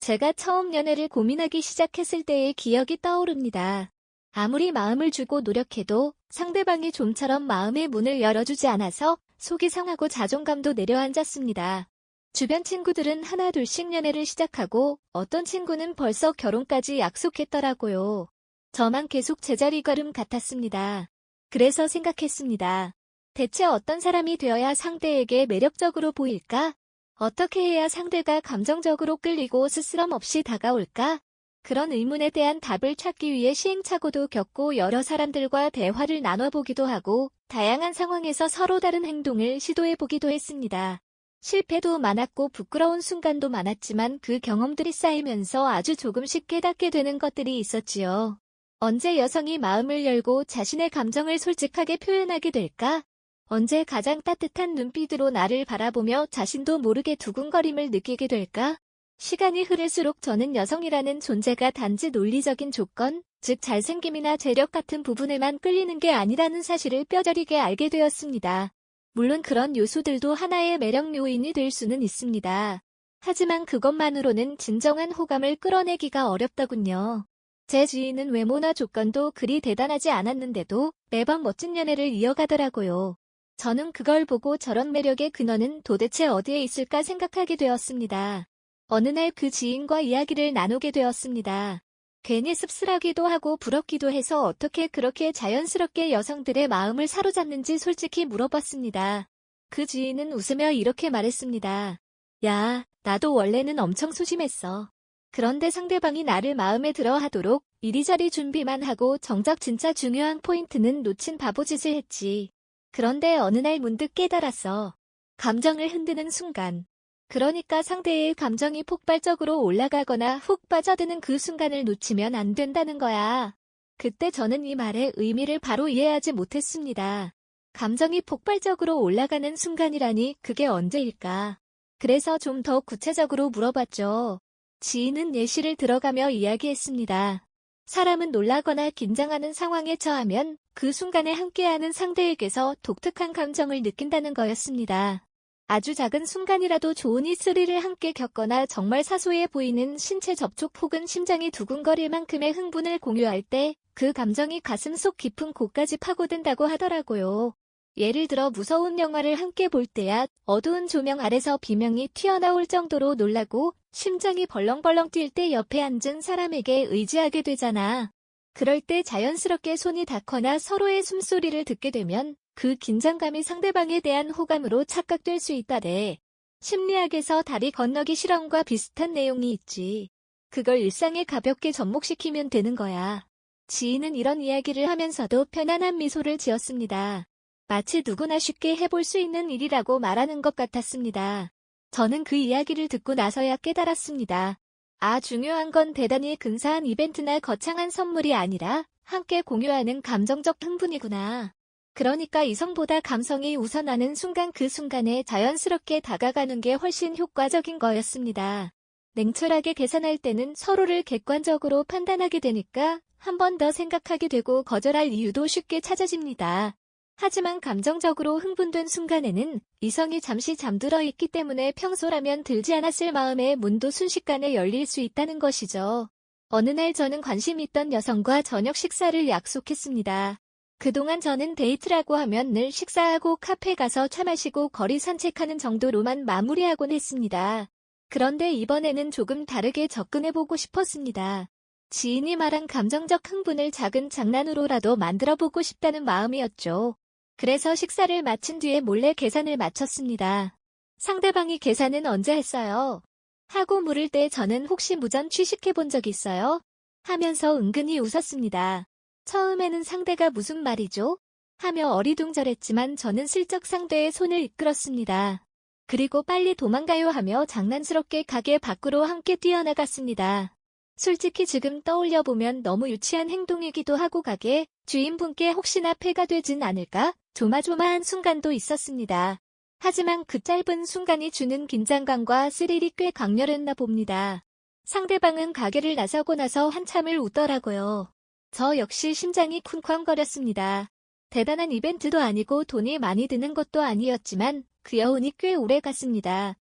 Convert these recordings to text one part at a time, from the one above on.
제가 처음 연애를 고민하기 시작했을 때의 기억이 떠오릅니다. 아무리 마음을 주고 노력해도 상대방이 좀처럼 마음의 문을 열어주지 않아서 속이 상하고 자존감도 내려앉았습니다. 주변 친구들은 하나둘씩 연애를 시작하고 어떤 친구는 벌써 결혼까지 약속했더라고요. 저만 계속 제자리 걸음 같았습니다. 그래서 생각했습니다. 대체 어떤 사람이 되어야 상대에게 매력적으로 보일까? 어떻게 해야 상대가 감정적으로 끌리고 스스럼 없이 다가올까? 그런 의문에 대한 답을 찾기 위해 시행착오도 겪고 여러 사람들과 대화를 나눠보기도 하고 다양한 상황에서 서로 다른 행동을 시도해보기도 했습니다. 실패도 많았고 부끄러운 순간도 많았지만 그 경험들이 쌓이면서 아주 조금씩 깨닫게 되는 것들이 있었지요. 언제 여성이 마음을 열고 자신의 감정을 솔직하게 표현하게 될까? 언제 가장 따뜻한 눈빛으로 나를 바라보며 자신도 모르게 두근거림을 느끼게 될까? 시간이 흐를수록 저는 여성이라는 존재가 단지 논리적인 조건, 즉 잘생김이나 재력 같은 부분에만 끌리는 게 아니라는 사실을 뼈저리게 알게 되었습니다. 물론 그런 요소들도 하나의 매력 요인이 될 수는 있습니다. 하지만 그것만으로는 진정한 호감을 끌어내기가 어렵더군요. 제 지인은 외모나 조건도 그리 대단하지 않았는데도 매번 멋진 연애를 이어가더라고요. 저는 그걸 보고 저런 매력의 근원은 도대체 어디에 있을까 생각하게 되었습니다. 어느 날 그 지인과 이야기를 나누게 되었습니다. 괜히 씁쓸하기도 하고 부럽기도 해서 어떻게 그렇게 자연스럽게 여성들의 마음을 사로잡는지 솔직히 물어봤습니다. 그 지인은 웃으며 이렇게 말했습니다. 야, 나도 원래는 엄청 소심했어. 그런데 상대방이 나를 마음에 들어 하도록 이리저리 준비만 하고 정작 진짜 중요한 포인트는 놓친 바보짓을 했지. 그런데 어느 날 문득 깨달았어. 감정을 흔드는 순간. 그러니까 상대의 감정이 폭발적으로 올라가거나 훅 빠져드는 그 순간을 놓치면 안 된다는 거야. 그때 저는 이 말의 의미를 바로 이해하지 못했습니다. 감정이 폭발적으로 올라가는 순간이라니 그게 언제일까? 그래서 좀 더 구체적으로 물어봤죠. 지인은 예시를 들어가며 이야기했습니다. 사람은 놀라거나 긴장하는 상황에 처하면 그 순간에 함께하는 상대에게서 독특한 감정을 느낀다는 거였습니다. 아주 작은 순간이라도 좋으니 스릴을 함께 겪거나 정말 사소해 보이는 신체 접촉 혹은 심장이 두근거릴 만큼의 흥분을 공유할 때 그 감정이 가슴속 깊은 곳까지 파고든다고 하더라고요. 예를 들어 무서운 영화를 함께 볼 때야 어두운 조명 아래서 비명이 튀어나올 정도로 놀라고 심장이 벌렁벌렁 뛸 때 옆에 앉은 사람에게 의지하게 되잖아. 그럴 때 자연스럽게 손이 닿거나 서로의 숨소리를 듣게 되면 그 긴장감이 상대방에 대한 호감으로 착각될 수 있다네. 심리학에서 다리 건너기 실험과 비슷한 내용이 있지. 그걸 일상에 가볍게 접목시키면 되는 거야. 지인은 이런 이야기를 하면서도 편안한 미소를 지었습니다. 마치 누구나 쉽게 해볼 수 있는 일이라고 말하는 것 같았습니다. 저는 그 이야기를 듣고 나서야 깨달았습니다. 아, 중요한 건 대단히 근사한 이벤트나 거창한 선물이 아니라 함께 공유하는 감정적 흥분이구나. 그러니까 이성보다 감성이 우선하는 순간 그 순간에 자연스럽게 다가가는 게 훨씬 효과적인 거였습니다. 냉철하게 계산할 때는 서로를 객관적으로 판단하게 되니까 한 번 더 생각하게 되고 거절할 이유도 쉽게 찾아집니다. 하지만 감정적으로 흥분된 순간에는 이성이 잠시 잠들어 있기 때문에 평소라면 들지 않았을 마음의 문도 순식간에 열릴 수 있다는 것이죠. 어느 날 저는 관심 있던 여성과 저녁 식사를 약속했습니다. 그동안 저는 데이트라고 하면 늘 식사하고 카페 가서 차 마시고 거리 산책하는 정도로만 마무리하곤 했습니다. 그런데 이번에는 조금 다르게 접근해보고 싶었습니다. 지인이 말한 감정적 흥분을 작은 장난으로라도 만들어보고 싶다는 마음이었죠. 그래서 식사를 마친 뒤에 몰래 계산을 마쳤습니다. 상대방이 계산은 언제 했어요? 하고 물을 때 저는 혹시 무전 취식해본 적 있어요? 하면서 은근히 웃었습니다. 처음에는 상대가 무슨 말이죠? 하며 어리둥절했지만 저는 슬쩍 상대의 손을 이끌었습니다. 그리고 빨리 도망가요 하며 장난스럽게 가게 밖으로 함께 뛰어나갔습니다. 솔직히 지금 떠올려보면 너무 유치한 행동이기도 하고 가게 주인분께 혹시나 폐가 되진 않을까 조마조마한 순간도 있었습니다. 하지만 그 짧은 순간이 주는 긴장감과 스릴이 꽤 강렬했나 봅니다. 상대방은 가게를 나서고 나서 한참을 웃더라고요. 저 역시 심장이 쿵쾅거렸습니다. 대단한 이벤트도 아니고 돈이 많이 드는 것도 아니었지만 그 여운이 꽤 오래 갔습니다.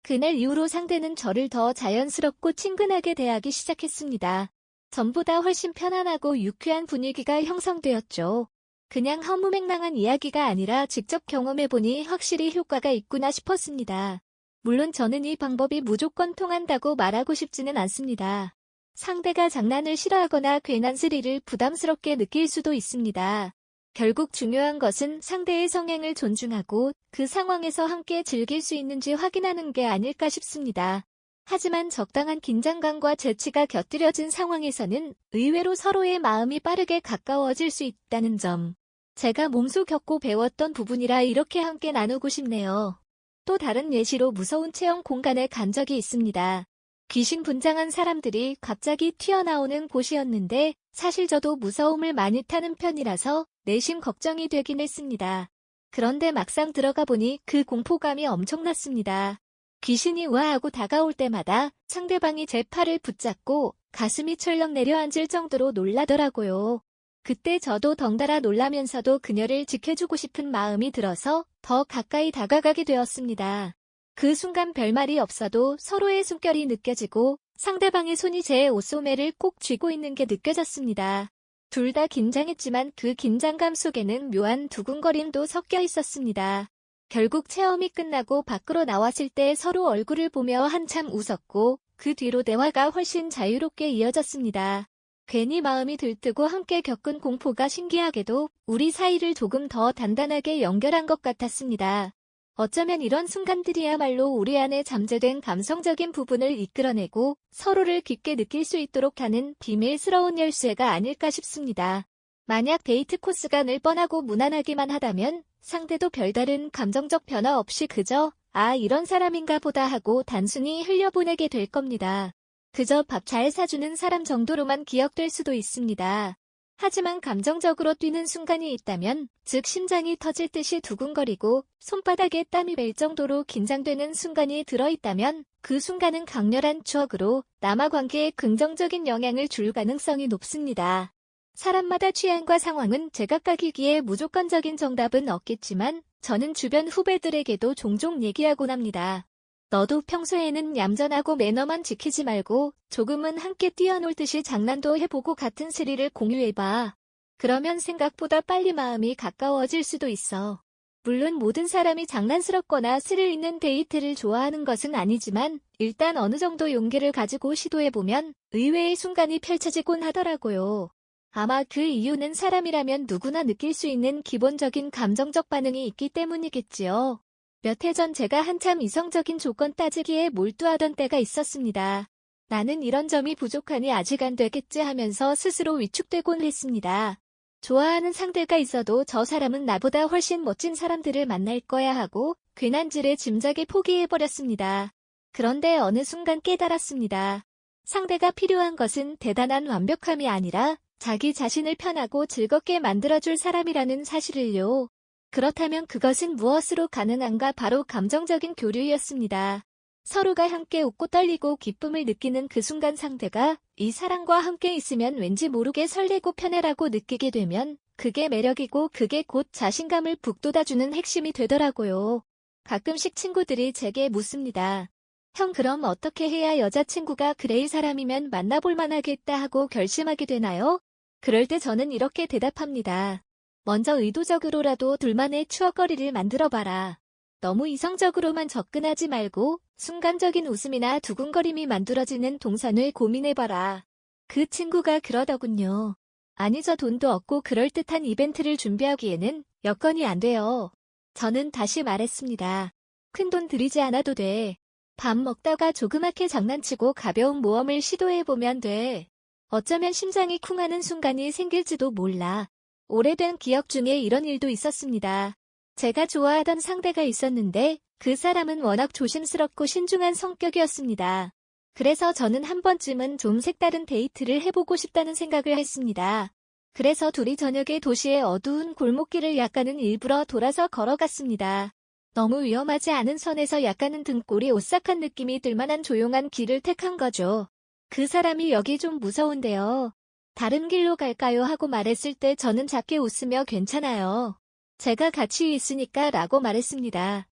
그날 이후로 상대는 저를 더 자연스럽고 친근하게 대하기 시작했습니다. 전보다 훨씬 편안하고 유쾌한 분위기가 형성되었죠. 그냥 허무맹랑한 이야기가 아니라 직접 경험해보니 확실히 효과가 있구나 싶었습니다. 물론 저는 이 방법이 무조건 통한다고 말하고 싶지는 않습니다. 상대가 장난을 싫어하거나 괜한 스릴을 부담스럽게 느낄 수도 있습니다. 결국 중요한 것은 상대의 성향을 존중하고 그 상황에서 함께 즐길 수 있는지 확인하는 게 아닐까 싶습니다. 하지만 적당한 긴장감과 재치가 곁들여진 상황에서는 의외로 서로의 마음이 빠르게 가까워질 수 있다는 점. 제가 몸소 겪고 배웠던 부분이라 이렇게 함께 나누고 싶네요. 또 다른 예시로 무서운 체험 공간에 간 적이 있습니다. 귀신 분장한 사람들이 갑자기 튀어나오는 곳이었는데 사실 저도 무서움을 많이 타는 편이라서 내심 걱정이 되긴 했습니다. 그런데 막상 들어가 보니 그 공포감이 엄청났습니다. 귀신이 우아하고 다가올 때마다 상대방이 제 팔을 붙잡고 가슴이 철렁 내려앉을 정도로 놀라더라고요. 그때 저도 덩달아 놀라면서도 그녀를 지켜주고 싶은 마음이 들어서 더 가까이 다가가게 되었습니다. 그 순간 별말이 없어도 서로의 숨결이 느껴지고 상대방의 손이 제 옷소매를 꼭 쥐고 있는 게 느껴졌습니다. 둘 다 긴장했지만 그 긴장감 속에는 묘한 두근거림도 섞여 있었습니다. 결국 체험이 끝나고 밖으로 나왔을 때 서로 얼굴을 보며 한참 웃었고 그 뒤로 대화가 훨씬 자유롭게 이어졌습니다. 괜히 마음이 들뜨고 함께 겪은 공포가 신기하게도 우리 사이를 조금 더 단단하게 연결한 것 같았습니다. 어쩌면 이런 순간들이야말로 우리 안에 잠재된 감성적인 부분을 이끌어내고 서로를 깊게 느낄 수 있도록 하는 비밀스러운 열쇠가 아닐까 싶습니다. 만약 데이트 코스가 늘 뻔하고 무난하기만 하다면 상대도 별다른 감정적 변화 없이 그저 이런 사람인가 보다 하고 단순히 흘려보내게 될 겁니다. 그저 밥 잘 사주는 사람 정도로만 기억될 수도 있습니다. 하지만 감정적으로 뛰는 순간이 있다면, 즉 심장이 터질 듯이 두근거리고 손바닥에 땀이 뺄 정도로 긴장되는 순간이 들어있다면 그 순간은 강렬한 추억으로 남아 관계에 긍정적인 영향을 줄 가능성이 높습니다. 사람마다 취향과 상황은 제각각이기에 무조건적인 정답은 없겠지만 저는 주변 후배들에게도 종종 얘기하곤 합니다. 너도 평소에는 얌전하고 매너만 지키지 말고 조금은 함께 뛰어놀듯이 장난도 해보고 같은 스릴을 공유해봐. 그러면 생각보다 빨리 마음이 가까워질 수도 있어. 물론 모든 사람이 장난스럽거나 스릴 있는 데이트를 좋아하는 것은 아니지만 일단 어느 정도 용기를 가지고 시도해보면 의외의 순간이 펼쳐지곤 하더라고요. 아마 그 이유는 사람이라면 누구나 느낄 수 있는 기본적인 감정적 반응이 있기 때문이겠지요. 몇 해 전 제가 한참 이성적인 조건 따지기에 몰두하던 때가 있었습니다. 나는 이런 점이 부족하니 아직 안 되겠지 하면서 스스로 위축되곤 했습니다. 좋아하는 상대가 있어도 저 사람은 나보다 훨씬 멋진 사람들을 만날 거야 하고 괜한 질에 짐작에 포기해버렸습니다. 그런데 어느 순간 깨달았습니다. 상대가 필요한 것은 대단한 완벽함이 아니라 자기 자신을 편하고 즐겁게 만들어줄 사람이라는 사실을요. 그렇다면 그것은 무엇으로 가능한가? 바로 감정적인 교류였습니다. 서로가 함께 웃고 떨리고 기쁨을 느끼는 그 순간 상대가 이 사람과 함께 있으면 왠지 모르게 설레고 편해라고 느끼게 되면 그게 매력이고 그게 곧 자신감을 북돋아주는 핵심이 되더라고요. 가끔씩 친구들이 제게 묻습니다. 형, 그럼 어떻게 해야 여자친구가 그레이 사람이면 만나볼 만하겠다 하고 결심하게 되나요? 그럴 때 저는 이렇게 대답합니다. 먼저 의도적으로라도 둘만의 추억거리를 만들어봐라. 너무 이성적으로만 접근하지 말고 순간적인 웃음이나 두근거림이 만들어지는 동선을 고민해봐라. 그 친구가 그러더군요. 아니, 저 돈도 없고 그럴듯한 이벤트를 준비하기에는 여건이 안 돼요. 저는 다시 말했습니다. 큰돈 들이지 않아도 돼. 밥 먹다가 조그맣게 장난치고 가벼운 모험을 시도해보면 돼. 어쩌면 심장이 쿵하는 순간이 생길지도 몰라. 오래된 기억 중에 이런 일도 있었습니다. 제가 좋아하던 상대가 있었는데 그 사람은 워낙 조심스럽고 신중한 성격이었습니다. 그래서 저는 한 번쯤은 좀 색다른 데이트를 해보고 싶다는 생각을 했습니다. 그래서 둘이 저녁에 도시의 어두운 골목길을 약간은 일부러 돌아서 걸어갔습니다. 너무 위험하지 않은 선에서 약간은 등골이 오싹한 느낌이 들 만한 조용한 길을 택한 거죠. 그 사람이 여기 좀 무서운데요. 다른 길로 갈까요? 하고 말했을 때 저는 작게 웃으며 괜찮아요. 제가 같이 있으니까 라고 말했습니다.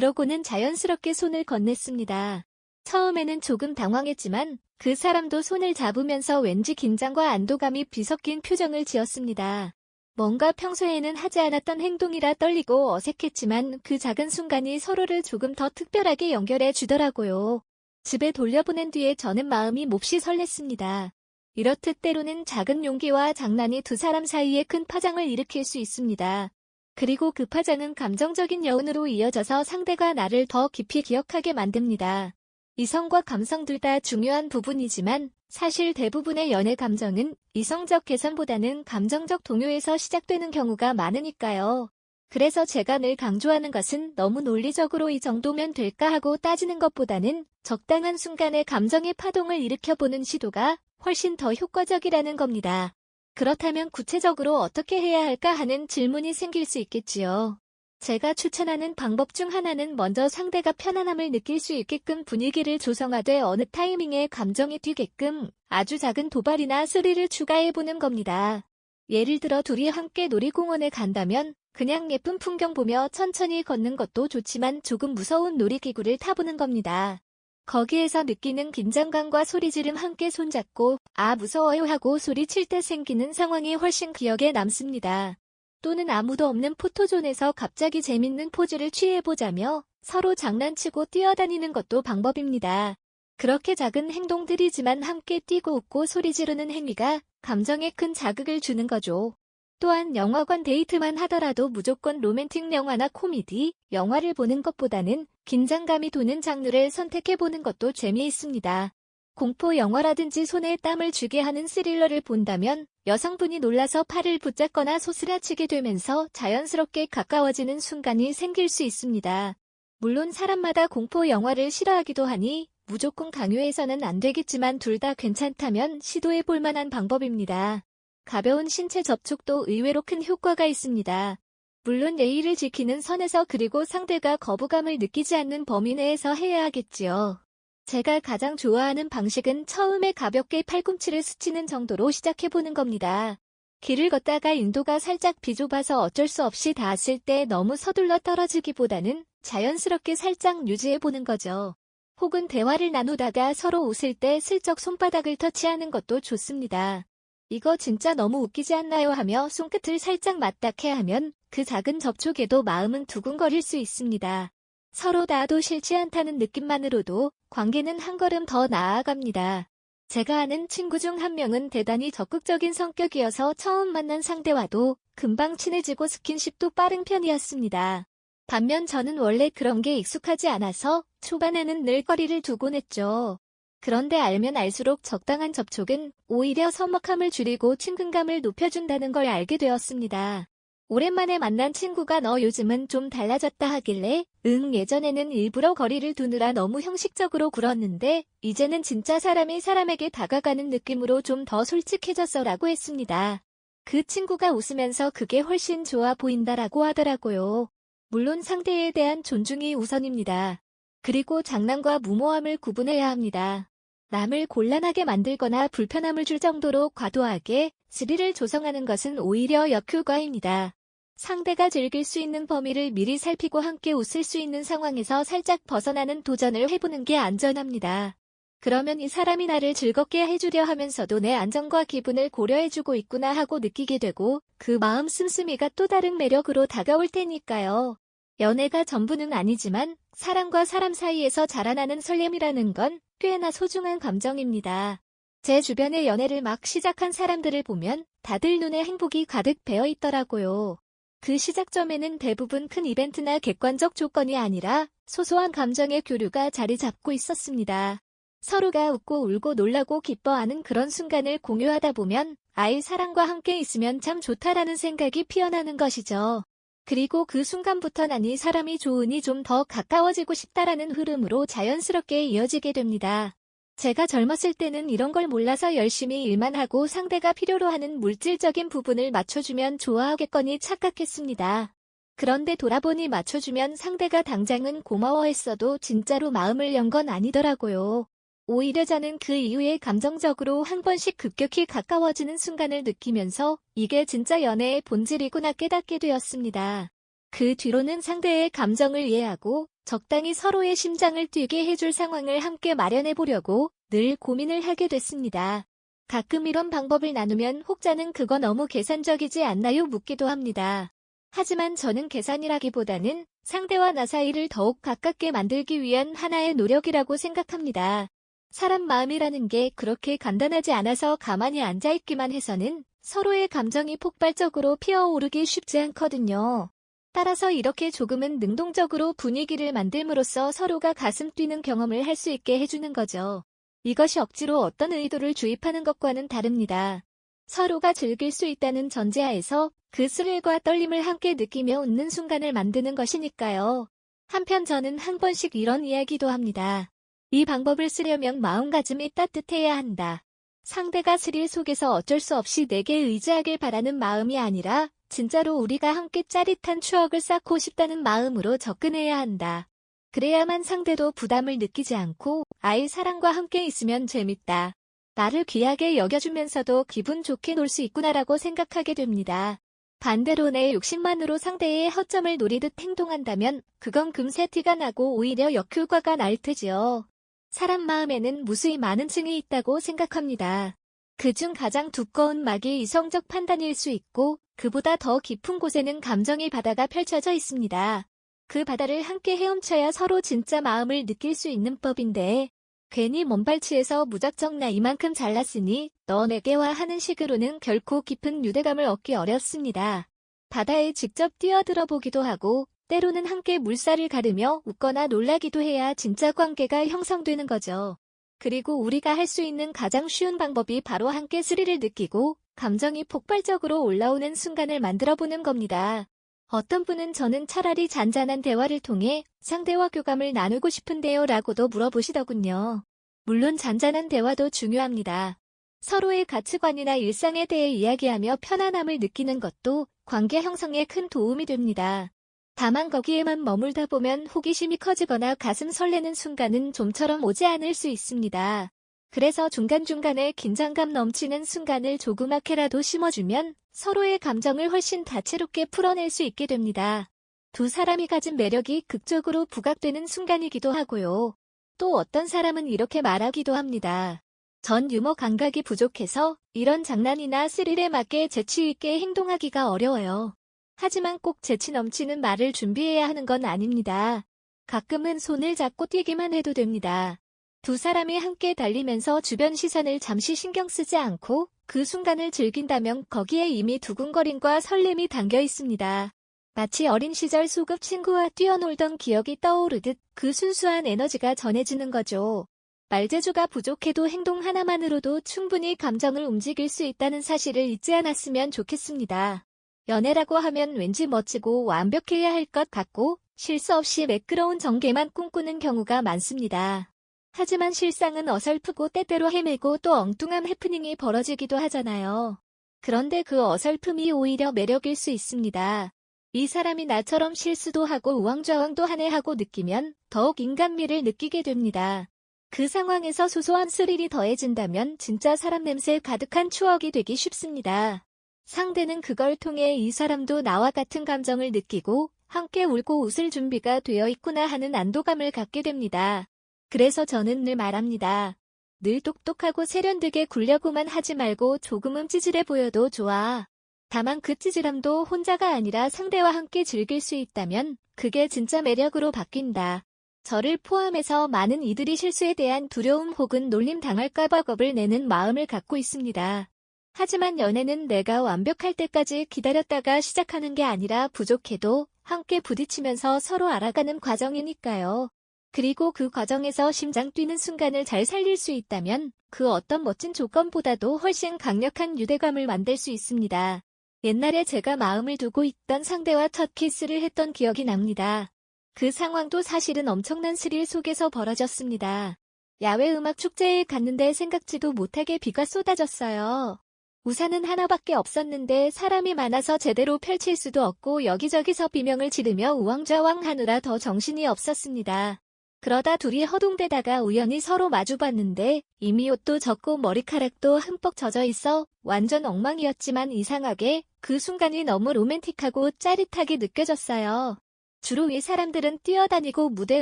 그러고는 자연스럽게 손을 건넸습니다. 처음에는 조금 당황했지만 그 사람도 손을 잡으면서 왠지 긴장과 안도감이 뒤섞인 표정을 지었습니다. 뭔가 평소에는 하지 않았던 행동이라 떨리고 어색했지만 그 작은 순간이 서로를 조금 더 특별하게 연결해 주더라고요. 집에 돌려보낸 뒤에 저는 마음이 몹시 설렜습니다. 이렇듯 때로는 작은 용기와 장난이 두 사람 사이에 큰 파장을 일으킬 수 있습니다. 그리고 그 파장은 감정적인 여운으로 이어져서 상대가 나를 더 깊이 기억하게 만듭니다. 이성과 감성 둘 다 중요한 부분이지만 사실 대부분의 연애 감정은 이성적 개선보다는 감정적 동요에서 시작되는 경우가 많으니까요. 그래서 제가 늘 강조하는 것은 너무 논리적으로 이 정도면 될까 하고 따지는 것보다는 적당한 순간에 감정의 파동을 일으켜보는 시도가 훨씬 더 효과적이라는 겁니다. 그렇다면 구체적으로 어떻게 해야 할까 하는 질문이 생길 수 있겠지요. 제가 추천하는 방법 중 하나는 먼저 상대가 편안함을 느낄 수 있게끔 분위기를 조성하되 어느 타이밍에 감정이 튀게끔 아주 작은 도발이나 스릴을 추가해보는 겁니다. 예를 들어 둘이 함께 놀이공원에 간다면 그냥 예쁜 풍경 보며 천천히 걷는 것도 좋지만 조금 무서운 놀이기구를 타보는 겁니다. 거기에서 느끼는 긴장감과 소리 지름 함께 손잡고 아 무서워요 하고 소리칠 때 생기는 상황이 훨씬 기억에 남습니다. 또는 아무도 없는 포토존에서 갑자기 재밌는 포즈를 취해보자며 서로 장난치고 뛰어다니는 것도 방법입니다. 그렇게 작은 행동들이지만 함께 뛰고 웃고 소리 지르는 행위가 감정에 큰 자극을 주는 거죠. 또한 영화관 데이트만 하더라도 무조건 로맨틱 영화나 코미디, 영화를 보는 것보다는 긴장감이 도는 장르를 선택해보는 것도 재미있습니다. 공포 영화라든지 손에 땀을 쥐게 하는 스릴러를 본다면 여성분이 놀라서 팔을 붙잡거나 소스라치게 되면서 자연스럽게 가까워지는 순간이 생길 수 있습니다. 물론 사람마다 공포 영화를 싫어하기도 하니 무조건 강요해서는 안 되겠지만 둘 다 괜찮다면 시도해볼 만한 방법입니다. 가벼운 신체 접촉도 의외로 큰 효과가 있습니다. 물론 예의를 지키는 선에서 그리고 상대가 거부감을 느끼지 않는 범위 내에서 해야 하겠지요. 제가 가장 좋아하는 방식은 처음에 가볍게 팔꿈치를 스치는 정도로 시작해보는 겁니다. 길을 걷다가 인도가 살짝 비좁아서 어쩔 수 없이 닿았을 때 너무 서둘러 떨어지기보다는 자연스럽게 살짝 유지해보는 거죠. 혹은 대화를 나누다가 서로 웃을 때 슬쩍 손바닥을 터치하는 것도 좋습니다. 이거 진짜 너무 웃기지 않나요 하며 손끝을 살짝 맞닿게 하면 그 작은 접촉에도 마음은 두근거릴 수 있습니다. 서로 나도 싫지 않다는 느낌만으로도 관계는 한 걸음 더 나아갑니다. 제가 아는 친구 중 한 명은 대단히 적극적인 성격이어서 처음 만난 상대와도 금방 친해지고 스킨십도 빠른 편이었습니다. 반면 저는 원래 그런 게 익숙하지 않아서 초반에는 늘 거리를 두곤 했죠. 그런데 알면 알수록 적당한 접촉은 오히려 서먹함을 줄이고 친근감을 높여준다는 걸 알게 되었습니다. 오랜만에 만난 친구가 너 요즘은 좀 달라졌다 하길래 예전에는 일부러 거리를 두느라 너무 형식적으로 굴었는데 이제는 진짜 사람이 사람에게 다가가는 느낌으로 좀 더 솔직해졌어 라고 했습니다. 그 친구가 웃으면서 그게 훨씬 좋아 보인다라고 하더라고요. 물론 상대에 대한 존중이 우선입니다. 그리고 장난과 무모함을 구분해야 합니다. 남을 곤란하게 만들거나 불편함을 줄 정도로 과도하게 스릴을 조성하는 것은 오히려 역효과입니다. 상대가 즐길 수 있는 범위를 미리 살피고 함께 웃을 수 있는 상황에서 살짝 벗어나는 도전을 해보는 게 안전합니다. 그러면 이 사람이 나를 즐겁게 해주려 하면서도 내 안정과 기분을 고려해주고 있구나 하고 느끼게 되고 그 마음 씀씀이가 또 다른 매력으로 다가올 테니까요. 연애가 전부는 아니지만 사람과 사람 사이에서 자라나는 설렘이라는 건 꽤나 소중한 감정입니다. 제 주변에 연애를 막 시작한 사람들을 보면 다들 눈에 행복이 가득 배어 있더라고요. 그 시작점에는 대부분 큰 이벤트나 객관적 조건이 아니라 소소한 감정의 교류가 자리 잡고 있었습니다. 서로가 웃고 울고 놀라고 기뻐하는 그런 순간을 공유하다 보면 아이 사람과 함께 있으면 참 좋다라는 생각이 피어나는 것이죠. 그리고 그 순간부터는 이 사람이 좋으니 좀 더 가까워지고 싶다라는 흐름으로 자연스럽게 이어지게 됩니다. 제가 젊었을 때는 이런 걸 몰라서 열심히 일만 하고 상대가 필요로 하는 물질적인 부분을 맞춰주면 좋아하겠거니 착각했습니다. 그런데 돌아보니 맞춰주면 상대가 당장은 고마워했어도 진짜로 마음을 연 건 아니더라고요. 오히려 저는 그 이후에 감정적으로 한 번씩 급격히 가까워지는 순간을 느끼면서 이게 진짜 연애의 본질이구나 깨닫게 되었습니다. 그 뒤로는 상대의 감정을 이해하고 적당히 서로의 심장을 뛰게 해줄 상황을 함께 마련해 보려고 늘 고민을 하게 됐습니다. 가끔 이런 방법을 나누면 혹자는 그거 너무 계산적이지 않나요? 묻기도 합니다. 하지만 저는 계산이라기보다는 상대와 나 사이를 더욱 가깝게 만들기 위한 하나의 노력이라고 생각합니다. 사람 마음이라는 게 그렇게 간단하지 않아서 가만히 앉아있기만 해서는 서로의 감정이 폭발적으로 피어오르기 쉽지 않거든요. 따라서 이렇게 조금은 능동적으로 분위기를 만들므로써 서로가 가슴 뛰는 경험을 할 수 있게 해주는 거죠. 이것이 억지로 어떤 의도를 주입하는 것과는 다릅니다. 서로가 즐길 수 있다는 전제하에서 그 스릴과 떨림을 함께 느끼며 웃는 순간을 만드는 것이니까요. 한편 저는 한 번씩 이런 이야기도 합니다. 이 방법을 쓰려면 마음가짐이 따뜻해야 한다. 상대가 스릴 속에서 어쩔 수 없이 내게 의지하길 바라는 마음이 아니라 진짜로 우리가 함께 짜릿한 추억을 쌓고 싶다는 마음으로 접근해야 한다. 그래야만 상대도 부담을 느끼지 않고 아이 사랑과 함께 있으면 재밌다. 나를 귀하게 여겨주면서도 기분 좋게 놀 수 있구나라고 생각하게 됩니다. 반대로 내 욕심만으로 상대의 허점을 노리듯 행동한다면 그건 금세 티가 나고 오히려 역효과가 날 테지요. 사람 마음에는 무수히 많은 층이 있다고 생각합니다. 그중 가장 두꺼운 막이 이성적 판단일 수 있고 그보다 더 깊은 곳에는 감정의 바다가 펼쳐져 있습니다. 그 바다를 함께 헤엄쳐야 서로 진짜 마음을 느낄 수 있는 법인데 괜히 먼발치에서 무작정 나 이만큼 잘났으니 너 내게와 하는 식으로는 결코 깊은 유대감을 얻기 어렵습니다. 바다에 직접 뛰어들어 보기도 하고 때로는 함께 물살을 가르며 웃거나 놀라기도 해야 진짜 관계가 형성되는 거죠. 그리고 우리가 할 수 있는 가장 쉬운 방법이 바로 함께 스릴을 느끼고 감정이 폭발적으로 올라오는 순간을 만들어보는 겁니다. 어떤 분은 저는 차라리 잔잔한 대화를 통해 상대와 교감을 나누고 싶은데요 라고도 물어보시더군요. 물론 잔잔한 대화도 중요합니다. 서로의 가치관이나 일상에 대해 이야기하며 편안함을 느끼는 것도 관계 형성에 큰 도움이 됩니다. 다만 거기에만 머물다 보면 호기심이 커지거나 가슴 설레는 순간은 좀처럼 오지 않을 수 있습니다. 그래서 중간중간에 긴장감 넘치는 순간을 조그맣게라도 심어주면 서로의 감정을 훨씬 다채롭게 풀어낼 수 있게 됩니다. 두 사람이 가진 매력이 극적으로 부각되는 순간이기도 하고요. 또 어떤 사람은 이렇게 말하기도 합니다. 전 유머 감각이 부족해서 이런 장난이나 스릴에 맞게 재치 있게 행동하기가 어려워요. 하지만 꼭 재치 넘치는 말을 준비해야 하는 건 아닙니다. 가끔은 손을 잡고 뛰기만 해도 됩니다. 두 사람이 함께 달리면서 주변 시선을 잠시 신경 쓰지 않고 그 순간을 즐긴다면 거기에 이미 두근거림과 설렘이 담겨 있습니다. 마치 어린 시절 소꿉 친구와 뛰어놀던 기억이 떠오르듯 그 순수한 에너지가 전해지는 거죠. 말재주가 부족해도 행동 하나만으로도 충분히 감정을 움직일 수 있다는 사실을 잊지 않았으면 좋겠습니다. 연애라고 하면 왠지 멋지고 완벽해야 할 것 같고 실수 없이 매끄러운 전개만 꿈꾸는 경우가 많습니다. 하지만 실상은 어설프고 때때로 헤매고 또 엉뚱한 해프닝이 벌어지기도 하잖아요. 그런데 그 어설픔이 오히려 매력일 수 있습니다. 이 사람이 나처럼 실수도 하고 우왕좌왕도 하네 하고 느끼면 더욱 인간미를 느끼게 됩니다. 그 상황에서 소소한 스릴이 더해진다면 진짜 사람 냄새 가득한 추억이 되기 쉽습니다. 상대는 그걸 통해 이 사람도 나와 같은 감정을 느끼고 함께 울고 웃을 준비가 되어 있구나 하는 안도감을 갖게 됩니다. 그래서 저는 늘 말합니다. 늘 똑똑하고 세련되게 굴려고만 하지 말고 조금은 찌질해 보여도 좋아. 다만 그 찌질함도 혼자가 아니라 상대와 함께 즐길 수 있다면 그게 진짜 매력으로 바뀐다. 저를 포함해서 많은 이들이 실수에 대한 두려움 혹은 놀림 당할까봐 겁을 내는 마음을 갖고 있습니다. 하지만 연애는 내가 완벽할 때까지 기다렸다가 시작하는 게 아니라 부족해도 함께 부딪히면서 서로 알아가는 과정이니까요. 그리고 그 과정에서 심장 뛰는 순간을 잘 살릴 수 있다면 그 어떤 멋진 조건보다도 훨씬 강력한 유대감을 만들 수 있습니다. 옛날에 제가 마음을 두고 있던 상대와 첫 키스를 했던 기억이 납니다. 그 상황도 사실은 엄청난 스릴 속에서 벌어졌습니다. 야외 음악 축제에 갔는데 생각지도 못하게 비가 쏟아졌어요. 우산은 하나밖에 없었는데 사람이 많아서 제대로 펼칠 수도 없고 여기저기서 비명을 지르며 우왕좌왕 하느라 더 정신이 없었습니다. 그러다 둘이 허둥대다가 우연히 서로 마주봤는데 이미 옷도 젖고 머리카락도 흠뻑 젖어 있어 완전 엉망이었지만 이상하게 그 순간이 너무 로맨틱하고 짜릿하게 느껴졌어요. 주로 위 사람들은 뛰어다니고 무대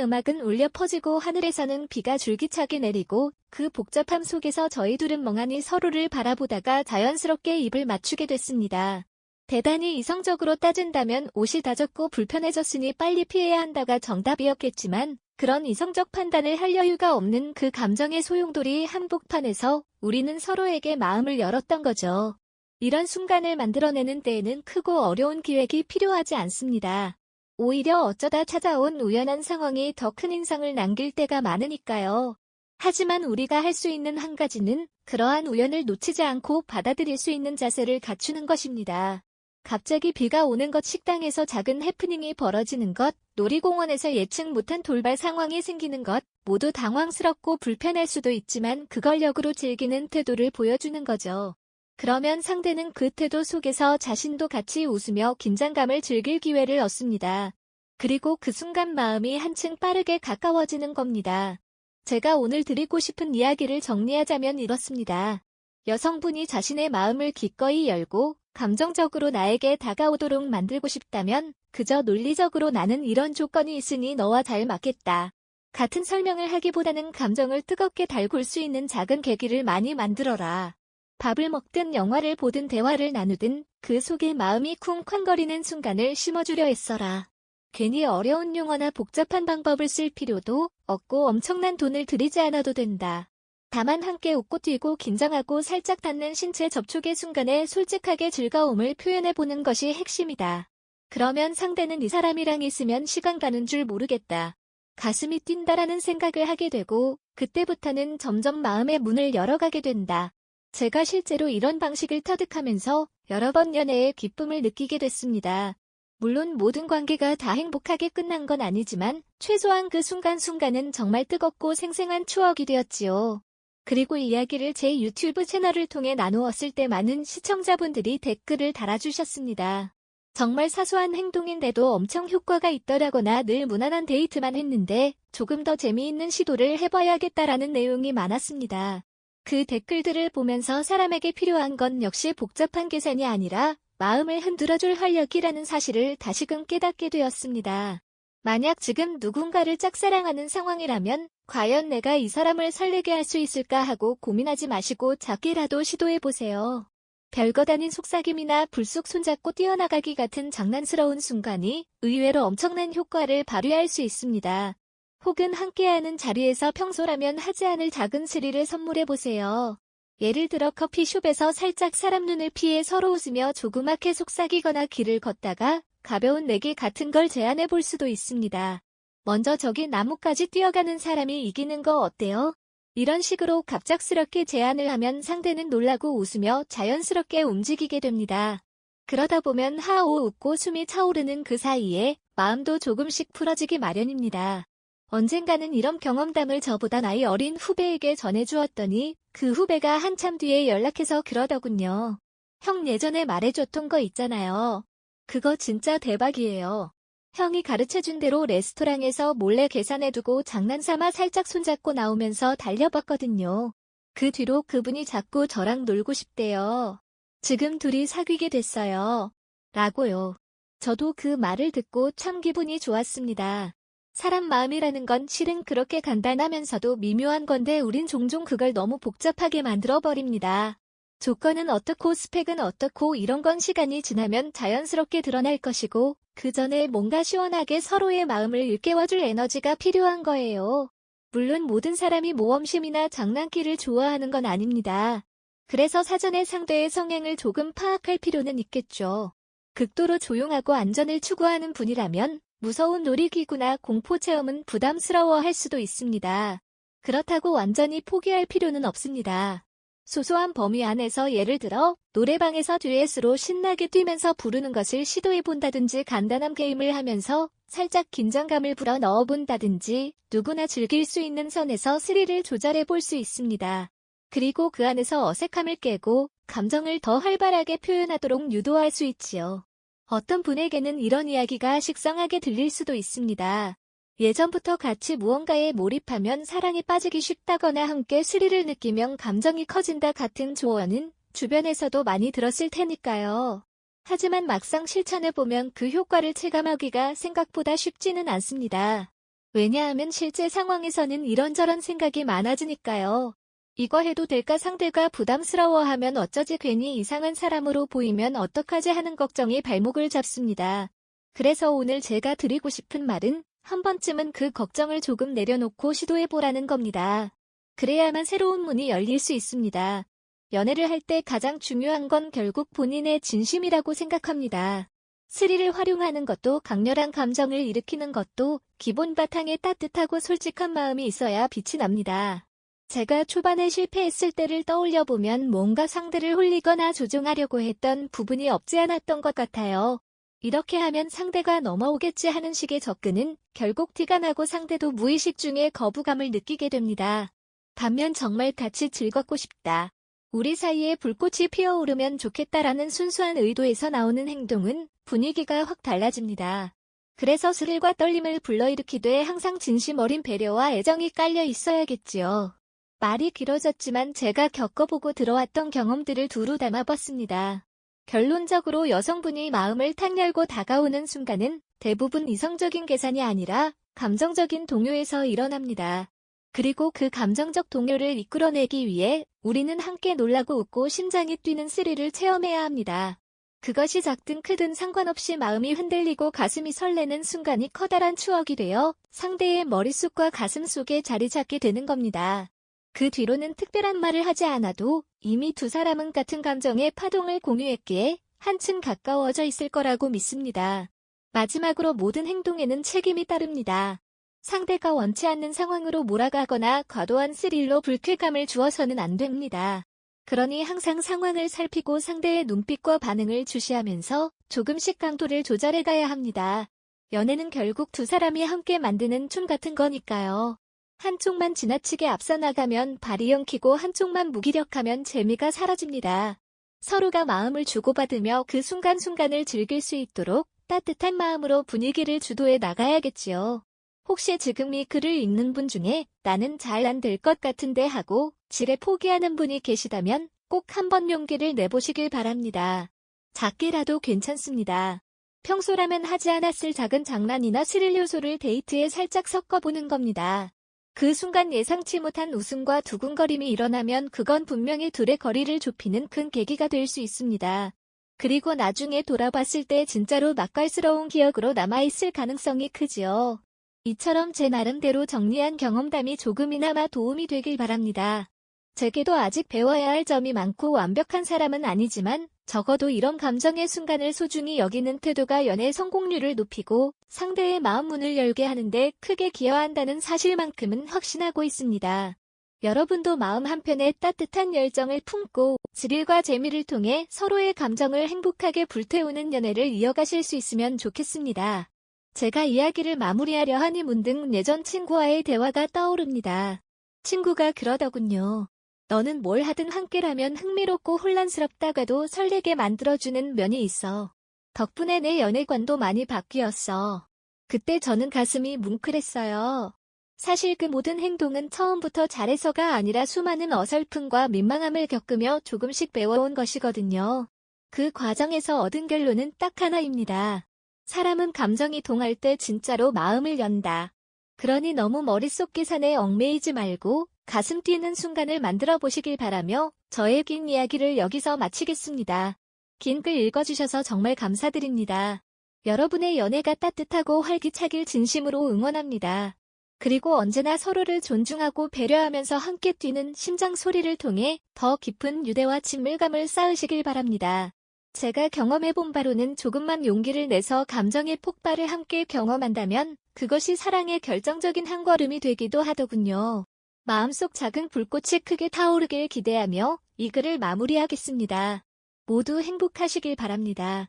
음악은 울려 퍼지고 하늘에서는 비가 줄기차게 내리고 그 복잡함 속에서 저희 둘은 멍하니 서로를 바라보다가 자연스럽게 입을 맞추게 됐습니다. 대단히 이성적으로 따진다면 옷이 다 젖고 불편해졌으니 빨리 피해야 한다가 정답이었겠지만 그런 이성적 판단을 할 여유가 없는 그 감정의 소용돌이 한복판에서 우리는 서로에게 마음을 열었던 거죠. 이런 순간을 만들어내는 데에는 크고 어려운 기획이 필요하지 않습니다. 오히려 어쩌다 찾아온 우연한 상황이 더 큰 인상을 남길 때가 많으니까요. 하지만 우리가 할 수 있는 한 가지는 그러한 우연을 놓치지 않고 받아들일 수 있는 자세를 갖추는 것입니다. 갑자기 비가 오는 것, 식당에서 작은 해프닝이 벌어지는 것, 놀이공원에서 예측 못한 돌발 상황이 생기는 것, 모두 당황스럽고 불편할 수도 있지만 그걸 역으로 즐기는 태도를 보여주는 거죠. 그러면 상대는 그 태도 속에서 자신도 같이 웃으며 긴장감을 즐길 기회를 얻습니다. 그리고 그 순간 마음이 한층 빠르게 가까워지는 겁니다. 제가 오늘 드리고 싶은 이야기를 정리하자면 이렇습니다. 여성분이 자신의 마음을 기꺼이 열고 감정적으로 나에게 다가오도록 만들고 싶다면 그저 논리적으로 나는 이런 조건이 있으니 너와 잘 맞겠다. 같은 설명을 하기보다는 감정을 뜨겁게 달굴 수 있는 작은 계기를 많이 만들어라. 밥을 먹든 영화를 보든 대화를 나누든 그 속에 마음이 쿵쾅거리는 순간을 심어주려 애써라. 괜히 어려운 용어나 복잡한 방법을 쓸 필요도 없고 엄청난 돈을 들이지 않아도 된다. 다만 함께 웃고 뛰고 긴장하고 살짝 닿는 신체 접촉의 순간에 솔직하게 즐거움을 표현해보는 것이 핵심이다. 그러면 상대는 이 사람이랑 있으면 시간 가는 줄 모르겠다. 가슴이 뛴다라는 생각을 하게 되고 그때부터는 점점 마음의 문을 열어가게 된다. 제가 실제로 이런 방식을 터득하면서 여러 번 연애의 기쁨을 느끼게 됐습니다. 물론 모든 관계가 다 행복하게 끝난 건 아니지만 최소한 그 순간순간은 정말 뜨겁고 생생한 추억이 되었지요. 그리고 이야기를 제 유튜브 채널을 통해 나누었을 때 많은 시청자분들이 댓글을 달아주셨습니다. 정말 사소한 행동인데도 엄청 효과가 있더라거나 늘 무난한 데이트만 했는데 조금 더 재미있는 시도를 해봐야겠다라는 내용이 많았습니다. 그 댓글들을 보면서 사람에게 필요한 건 역시 복잡한 계산이 아니라 마음을 흔들어줄 활력이라는 사실을 다시금 깨닫게 되었습니다. 만약 지금 누군가를 짝사랑하는 상황이라면 과연 내가 이 사람을 설레게 할 수 있을까 하고 고민하지 마시고 작게라도 시도해보세요. 별것 아닌 속삭임이나 불쑥 손잡고 뛰어나가기 같은 장난스러운 순간이 의외로 엄청난 효과를 발휘할 수 있습니다. 혹은 함께하는 자리에서 평소라면 하지 않을 작은 스릴을 선물해보세요. 예를 들어 커피숍에서 살짝 사람 눈을 피해 서로 웃으며 조그맣게 속삭이거나 길을 걷다가 가벼운 내기 같은 걸 제안해 볼 수도 있습니다. 먼저 저기 나무까지 뛰어가는 사람이 이기는 거 어때요? 이런 식으로 갑작스럽게 제안을 하면 상대는 놀라고 웃으며 자연스럽게 움직이게 됩니다. 그러다 보면 하오 웃고 숨이 차오르는 그 사이에 마음도 조금씩 풀어지기 마련입니다. 언젠가는 이런 경험담을 저보다 나이 어린 후배에게 전해주었더니 그 후배가 한참 뒤에 연락해서 그러더군요. 형 예전에 말해줬던 거 있잖아요. 그거 진짜 대박이에요. 형이 가르쳐준 대로 레스토랑에서 몰래 계산해두고 장난삼아 살짝 손잡고 나오면서 달려봤거든요. 그 뒤로 그분이 자꾸 저랑 놀고 싶대요. 지금 둘이 사귀게 됐어요. 라고요. 저도 그 말을 듣고 참 기분이 좋았습니다. 사람 마음이라는 건 실은 그렇게 간단하면서도 미묘한 건데 우린 종종 그걸 너무 복잡하게 만들어버립니다. 조건은 어떻고 스펙은 어떻고 이런 건 시간이 지나면 자연스럽게 드러날 것이고 그 전에 뭔가 시원하게 서로의 마음을 일깨워줄 에너지가 필요한 거예요. 물론 모든 사람이 모험심이나 장난기를 좋아하는 건 아닙니다. 그래서 사전에 상대의 성향을 조금 파악할 필요는 있겠죠. 극도로 조용하고 안전을 추구하는 분이라면 무서운 놀이기구나 공포체험은 부담스러워할 수도 있습니다. 그렇다고 완전히 포기할 필요는 없습니다. 소소한 범위 안에서 예를 들어 노래방에서 듀엣으로 신나게 뛰면서 부르는 것을 시도해본다든지 간단한 게임을 하면서 살짝 긴장감을 불어 넣어본다든지 누구나 즐길 수 있는 선에서 스릴을 조절해볼 수 있습니다. 그리고 그 안에서 어색함을 깨고 감정을 더 활발하게 표현하도록 유도할 수 있지요. 어떤 분에게는 이런 이야기가 식상하게 들릴 수도 있습니다. 예전부터 같이 무언가에 몰입하면 사랑에 빠지기 쉽다거나 함께 스릴을 느끼면 감정이 커진다 같은 조언은 주변에서도 많이 들었을 테니까요. 하지만 막상 실천해보면 그 효과를 체감하기가 생각보다 쉽지는 않습니다. 왜냐하면 실제 상황에서는 이런저런 생각이 많아지니까요. 이거 해도 될까, 상대가 부담스러워하면 어쩌지, 괜히 이상한 사람으로 보이면 어떡하지 하는 걱정이 발목을 잡습니다. 그래서 오늘 제가 드리고 싶은 말은 한 번쯤은 그 걱정을 조금 내려놓고 시도해보라는 겁니다. 그래야만 새로운 문이 열릴 수 있습니다. 연애를 할 때 가장 중요한 건 결국 본인의 진심이라고 생각합니다. 스릴을 활용하는 것도, 강렬한 감정을 일으키는 것도 기본 바탕에 따뜻하고 솔직한 마음이 있어야 빛이 납니다. 제가 초반에 실패했을 때를 떠올려보면 뭔가 상대를 홀리거나 조종하려고 했던 부분이 없지 않았던 것 같아요. 이렇게 하면 상대가 넘어오겠지 하는 식의 접근은 결국 티가 나고 상대도 무의식 중에 거부감을 느끼게 됩니다. 반면 정말 같이 즐겁고 싶다, 우리 사이에 불꽃이 피어오르면 좋겠다라는 순수한 의도에서 나오는 행동은 분위기가 확 달라집니다. 그래서 스릴과 떨림을 불러일으키되 항상 진심 어린 배려와 애정이 깔려 있어야겠지요. 말이 길어졌지만 제가 겪어보고 들어왔던 경험들을 두루 담아봤습니다. 결론적으로 여성분이 마음을 탁 열고 다가오는 순간은 대부분 이성적인 계산이 아니라 감정적인 동요에서 일어납니다. 그리고 그 감정적 동요를 이끌어내기 위해 우리는 함께 놀라고 웃고 심장이 뛰는 스릴을 체험해야 합니다. 그것이 작든 크든 상관없이 마음이 흔들리고 가슴이 설레는 순간이 커다란 추억이 되어 상대의 머릿속과 가슴 속에 자리 잡게 되는 겁니다. 그 뒤로는 특별한 말을 하지 않아도 이미 두 사람은 같은 감정의 파동을 공유했기에 한층 가까워져 있을 거라고 믿습니다. 마지막으로 모든 행동에는 책임이 따릅니다. 상대가 원치 않는 상황으로 몰아가거나 과도한 스릴로 불쾌감을 주어서는 안 됩니다. 그러니 항상 상황을 살피고 상대의 눈빛과 반응을 주시하면서 조금씩 강도를 조절해 가야 합니다. 연애는 결국 두 사람이 함께 만드는 춤 같은 거니까요. 한쪽만 지나치게 앞서 나가면 발이 엉키고 한쪽만 무기력하면 재미가 사라집니다. 서로가 마음을 주고받으며 그 순간순간을 즐길 수 있도록 따뜻한 마음으로 분위기를 주도해 나가야겠지요. 혹시 지금 이 글을 읽는 분 중에 나는 잘 안 될 것 같은데 하고 지레 포기하는 분이 계시다면 꼭 한번 용기를 내보시길 바랍니다. 작게라도 괜찮습니다. 평소라면 하지 않았을 작은 장난이나 스릴 요소를 데이트에 살짝 섞어보는 겁니다. 그 순간 예상치 못한 웃음과 두근거림이 일어나면 그건 분명히 둘의 거리를 좁히는 큰 계기가 될 수 있습니다. 그리고 나중에 돌아봤을 때 진짜로 맛깔스러운 기억으로 남아있을 가능성이 크지요. 이처럼 제 나름대로 정리한 경험담이 조금이나마 도움이 되길 바랍니다. 제게도 아직 배워야 할 점이 많고 완벽한 사람은 아니지만 적어도 이런 감정의 순간을 소중히 여기는 태도가 연애 성공률을 높이고 상대의 마음 문을 열게 하는데 크게 기여한다는 사실만큼은 확신하고 있습니다. 여러분도 마음 한편에 따뜻한 열정을 품고 스릴과 재미를 통해 서로의 감정을 행복하게 불태우는 연애를 이어가실 수 있으면 좋겠습니다. 제가 이야기를 마무리하려 하니 문득 예전 친구와의 대화가 떠오릅니다. 친구가 그러더군요. 너는 뭘 하든 함께라면 흥미롭고 혼란스럽다가도 설레게 만들어주는 면이 있어. 덕분에 내 연애관도 많이 바뀌었어. 그때 저는 가슴이 뭉클했어요. 사실 그 모든 행동은 처음부터 잘해서가 아니라 수많은 어설픔과 민망함을 겪으며 조금씩 배워온 것이거든요. 그 과정에서 얻은 결론은 딱 하나입니다. 사람은 감정이 동할 때 진짜로 마음을 연다. 그러니 너무 머릿속 계산에 얽매이지 말고 가슴 뛰는 순간을 만들어 보시길 바라며 저의 긴 이야기를 여기서 마치겠습니다. 긴 글 읽어주셔서 정말 감사드립니다. 여러분의 연애가 따뜻하고 활기차길 진심으로 응원합니다. 그리고 언제나 서로를 존중하고 배려하면서 함께 뛰는 심장 소리를 통해 더 깊은 유대와 친밀감을 쌓으시길 바랍니다. 제가 경험해본 바로는 조금만 용기를 내서 감정의 폭발을 함께 경험한다면 그것이 사랑의 결정적인 한 걸음이 되기도 하더군요. 마음속 작은 불꽃이 크게 타오르길 기대하며 이 글을 마무리하겠습니다. 모두 행복하시길 바랍니다.